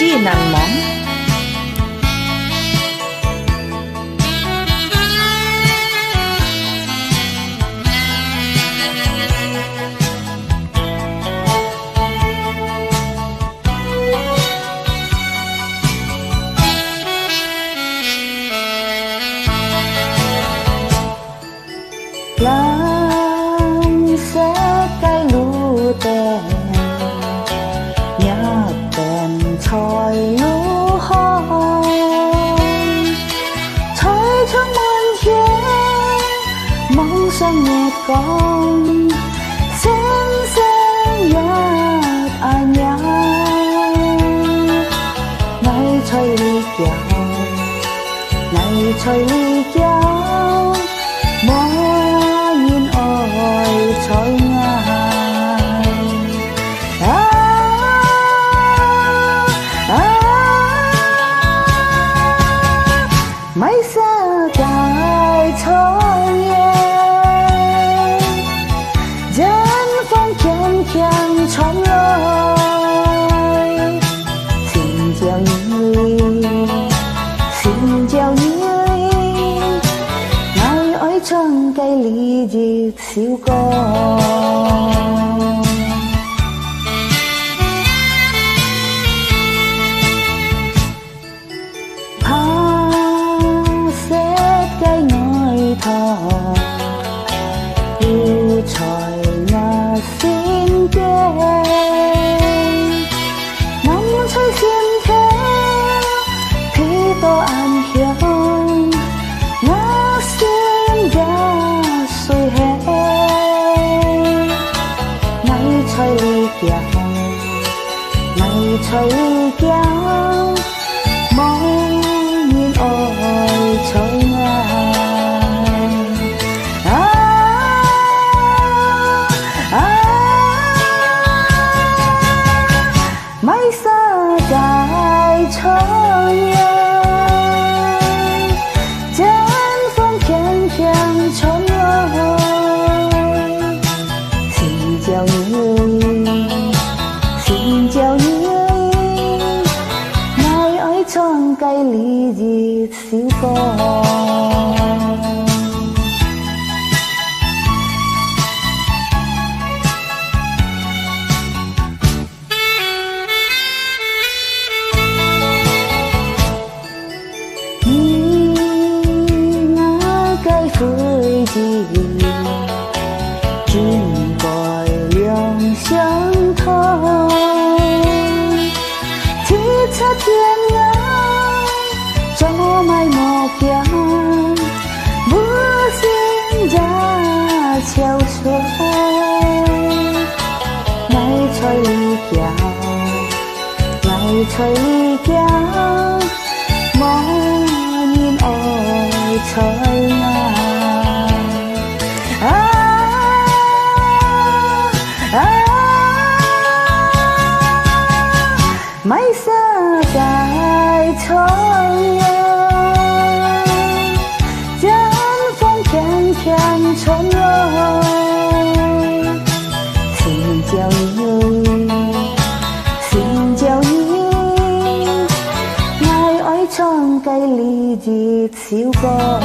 chi nàng món Lang sẽ cái lũ tên nhớ tên trôi lũ hôn trôi trong muôn kia mong sang nghe con sen sen nhớ ai nhớ ngày trôi ly kéo ngày trôi ly kéo trôi ngài mấy xa cài trôi nhẹ dân phong khen khen tròn lối xin chào như ngày ơi trong cây ly dịp siêu con xét cái ngôi thờ yêu trời nhà xin kê nắm chơi xiêm thế thì tôi ăn hiếu nó xin ra xuôi hè ngày chơi ly kéo ngày chơi ly kéo mong nhìn ôi trôi ngài mấy xa dài trôi nhẹ chân phong khen khen trốn lối xin chào như ngày ấy trong cây ly dịp siêu con cây phơi gì chim gọi liang xiang thơ thì cha thiên ngã cho mai mò kia mưa xin ra treo xuôi ngày trời ly kéo ngày trời ly kéo mong nhìn ôi trời ngài mấy xa dài trôi nhẹ dân phong khen khen trốn lối xin chào như ngày ấy trong cây ly dịp siêu con